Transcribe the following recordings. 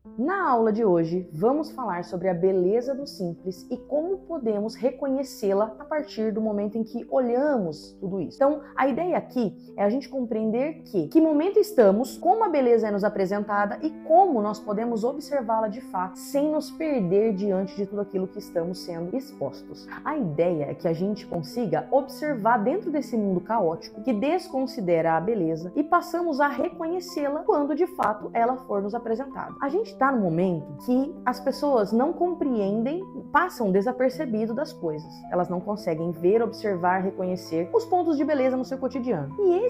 Na aula de hoje, vamos falar sobre a beleza do simples e como podemos reconhecê-la a partir do momento em que olhamos tudo isso. Então, a ideia aqui é a gente compreender que momento estamos, como a beleza é nos apresentada e como nós podemos observá-la de fato, sem nos perder diante de tudo aquilo que estamos sendo expostos. A ideia é que a gente consiga observar dentro desse mundo caótico que desconsidera a beleza e passamos a reconhecê-la quando de fato ela for nos apresentada. A gente está no momento que as pessoas não compreendem, passam desapercebido das coisas. Elas não conseguem ver, observar, reconhecer os pontos de beleza no seu cotidiano. E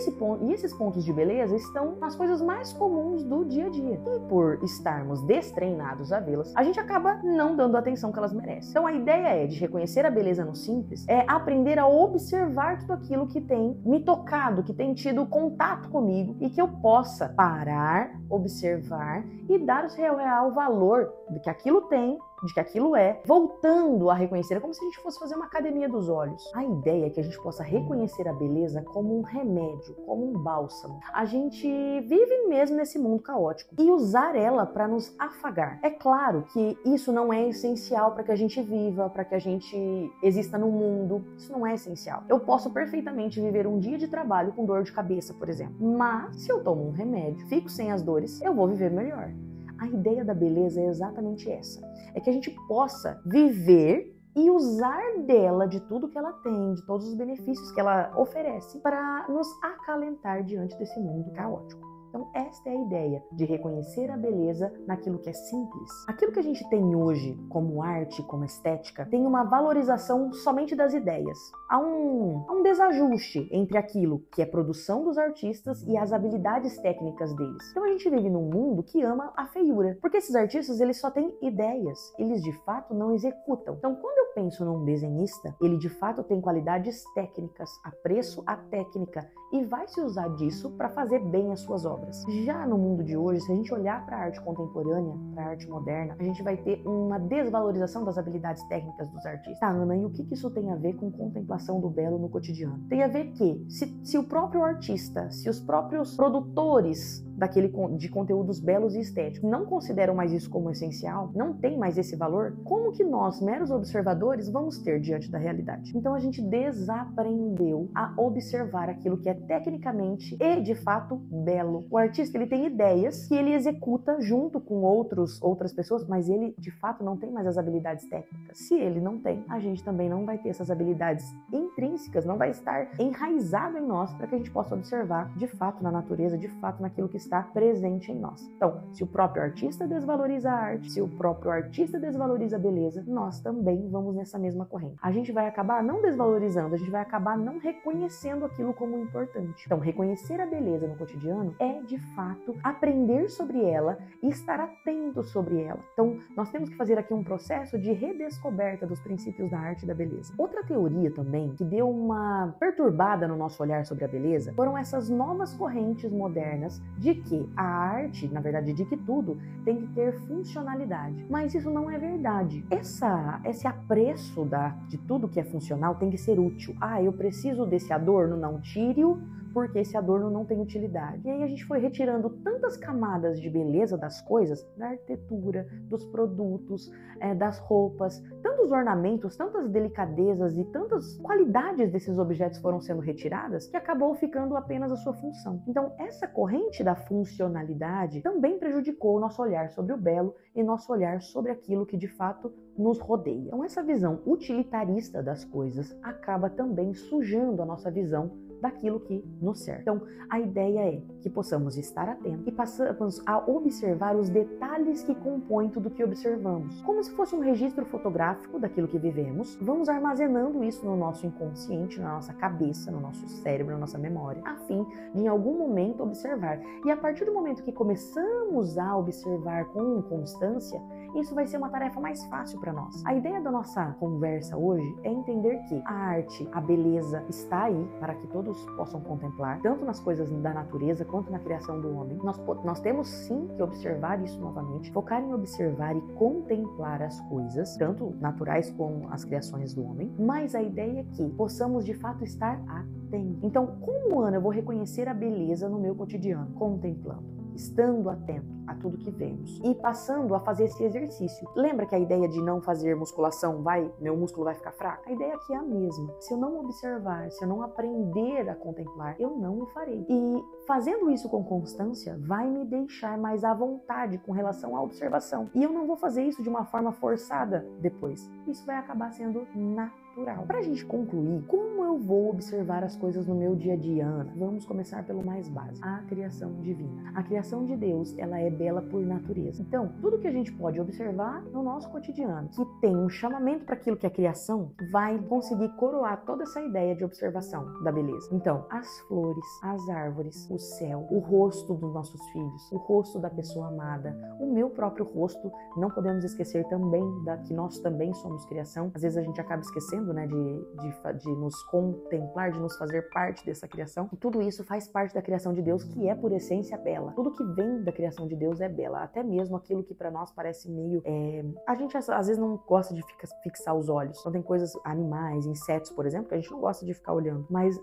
esses pontos de beleza estão nas coisas mais comuns do dia a dia. E por estarmos destreinados a vê-las, a gente acaba não dando a atenção que elas merecem. Então a ideia de reconhecer a beleza no simples é aprender a observar tudo aquilo que tem me tocado, que tem tido contato comigo e que eu possa parar, observar e dar o real valor do que aquilo tem, de que aquilo é, voltando a reconhecer. É como se a gente fosse fazer uma academia dos olhos. A ideia é que a gente possa reconhecer a beleza como um remédio, como um bálsamo. A gente vive mesmo nesse mundo caótico e usar ela para nos afagar. É claro que isso não é essencial para que a gente viva, para que a gente exista no mundo. Isso não é essencial. Eu posso perfeitamente viver um dia de trabalho com dor de cabeça, por exemplo. Mas se eu tomo um remédio, fico sem as dores, eu vou viver melhor. A ideia da beleza é exatamente essa. É que a gente possa viver e usar dela, de tudo que ela tem, de todos os benefícios que ela oferece, para nos acalentar diante desse mundo caótico. Então esta é a ideia de reconhecer a beleza naquilo que é simples. Aquilo que a gente tem hoje como arte, como estética, tem uma valorização somente das ideias. Há um desajuste entre aquilo que é produção dos artistas e as habilidades técnicas deles. Então a gente vive num mundo que ama a feiura, porque esses artistas eles só têm ideias, eles de fato não executam. Então quando eu penso num desenhista, ele de fato tem qualidades técnicas, apreço à técnica e vai se usar disso para fazer bem as suas obras. Já no mundo de hoje, se a gente olhar para a arte contemporânea, para a arte moderna, a gente vai ter uma desvalorização das habilidades técnicas dos artistas. Tá, Ana, e o que isso tem a ver com contemplação do belo no cotidiano? Tem a ver que, se o próprio artista, se os próprios produtores de conteúdos belos e estéticos não consideram mais isso como essencial, não tem mais esse valor, como que nós, meros observadores, vamos ter diante da realidade? Então a gente desaprendeu a observar aquilo que é tecnicamente e de fato belo. O artista ele tem ideias que ele executa junto com outras pessoas, mas ele de fato não tem mais as habilidades técnicas. Se ele não tem, a gente também não vai ter essas habilidades intrínsecas, não vai estar enraizado em nós para que a gente possa observar de fato na natureza, de fato naquilo que está presente em nós. Então, se o próprio artista desvaloriza a arte, se o próprio artista desvaloriza a beleza, nós também vamos nessa mesma corrente. A gente vai acabar não desvalorizando, a gente vai acabar não reconhecendo aquilo como importante. Então, reconhecer a beleza no cotidiano é, de fato, aprender sobre ela e estar atento sobre ela. Então, nós temos que fazer aqui um processo de redescoberta dos princípios da arte e da beleza. Outra teoria também que deu uma perturbada no nosso olhar sobre a beleza foram essas novas correntes modernas de que a arte, na verdade, de que tudo tem que ter funcionalidade. Mas isso não é verdade. Esse apreço de tudo que é funcional tem que ser útil. Ah, eu preciso desse adorno, não tire-o, porque esse adorno não tem utilidade. E aí a gente foi retirando tantas camadas de beleza das coisas, da arquitetura, dos produtos, das roupas, tantos ornamentos, tantas delicadezas e tantas qualidades desses objetos foram sendo retiradas, que acabou ficando apenas a sua função. Então essa corrente da funcionalidade também prejudicou o nosso olhar sobre o belo e nosso olhar sobre aquilo que de fato nos rodeia. Então essa visão utilitarista das coisas acaba também sujando a nossa visão daquilo que nos serve. Então, a ideia é que possamos estar atentos e passamos a observar os detalhes que compõem tudo que observamos. Como se fosse um registro fotográfico daquilo que vivemos, vamos armazenando isso no nosso inconsciente, na nossa cabeça, no nosso cérebro, na nossa memória, a fim de em algum momento observar. E a partir do momento que começamos a observar com constância, isso vai ser uma tarefa mais fácil para nós. A ideia da nossa conversa hoje é entender que a arte, a beleza está aí para que todos possam contemplar, tanto nas coisas da natureza quanto na criação do homem. Nós temos sim que observar isso novamente, focar em observar e contemplar as coisas, tanto naturais como as criações do homem, mas a ideia é que possamos de fato estar atentos. Então, como, Ana, eu vou reconhecer a beleza no meu cotidiano? Contemplando, estando atento. a tudo que vemos e passando a fazer esse exercício. Lembra que a ideia de não fazer musculação meu músculo vai ficar fraco? A ideia aqui é a mesma. Se eu não observar, se eu não aprender a contemplar, eu não o farei. E fazendo isso com constância vai me deixar mais à vontade com relação à observação. E eu não vou fazer isso de uma forma forçada depois. Isso vai acabar sendo natural. Para a gente concluir, como eu vou observar as coisas no meu dia a dia, Ana? Vamos começar pelo mais básico, a criação divina. A criação de Deus, ela é bela por natureza. Então, tudo que a gente pode observar no nosso cotidiano, que tem um chamamento para aquilo que é criação, vai conseguir coroar toda essa ideia de observação da beleza. Então, as flores, as árvores, o céu, o rosto dos nossos filhos, o rosto da pessoa amada, o meu próprio rosto, não podemos esquecer também que nós também somos criação. Às vezes a gente acaba esquecendo, né, de nos contemplar, de nos fazer parte dessa criação. E tudo isso faz parte da criação de Deus, que é por essência bela. Tudo que vem da criação de Deus é bela, até mesmo aquilo que para nós parece meio... A gente às vezes não gosta de fixar os olhos. Então tem coisas, animais, insetos, por exemplo, que a gente não gosta de ficar olhando. Mas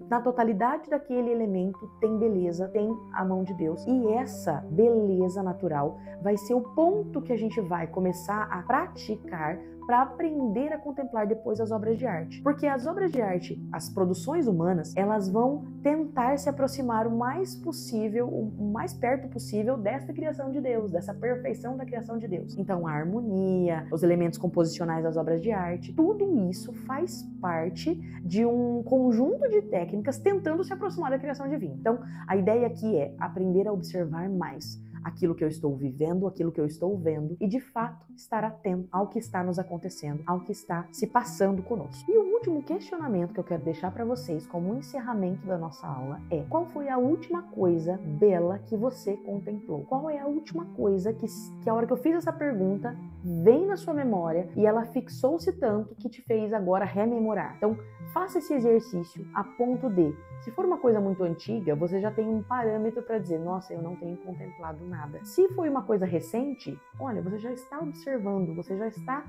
na totalidade daquele elemento tem beleza, tem a mão de Deus. E essa beleza natural vai ser o ponto que a gente vai começar a praticar para aprender a contemplar depois as obras de arte. Porque as obras de arte, as produções humanas, elas vão tentar se aproximar o mais possível, o mais perto possível desta criação de Deus, dessa perfeição da criação de Deus. Então, a harmonia, os elementos composicionais das obras de arte, tudo isso faz parte de um conjunto de técnicas tentando se aproximar da criação divina. Então, a ideia aqui é aprender a observar mais aquilo que eu estou vivendo, aquilo que eu estou vendo e de fato estar atento ao que está nos acontecendo, ao que está se passando conosco. E o último questionamento que eu quero deixar para vocês como um encerramento da nossa aula é: qual foi a última coisa bela que você contemplou? Qual é a última coisa que a hora que eu fiz essa pergunta vem na sua memória e ela fixou-se tanto que te fez agora rememorar? Então, faça esse exercício a ponto de, se for uma coisa muito antiga, você já tem um parâmetro para dizer: nossa, eu não tenho contemplado nada. Se foi uma coisa recente, olha, você já está observando, você já está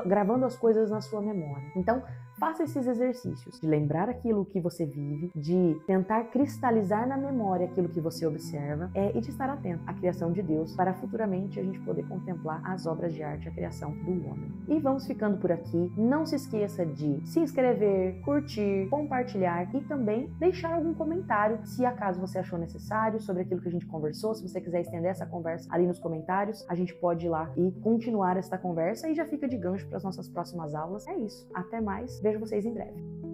gravando as coisas na sua memória. Então, faça esses exercícios de lembrar aquilo que você vive, de tentar cristalizar na memória aquilo que você observa e de estar atento à criação de Deus para futuramente a gente poder contemplar as obras de arte, a criação do homem. E vamos ficando por aqui. Não se esqueça de se inscrever, curtir, compartilhar e também deixar algum comentário se acaso você achou necessário sobre aquilo que a gente conversou. Se você quiser estender essa conversa ali nos comentários, a gente pode ir lá e continuar esta conversa e já fica de gancho para as nossas próximas aulas. É isso. Até mais. Vejo vocês em breve.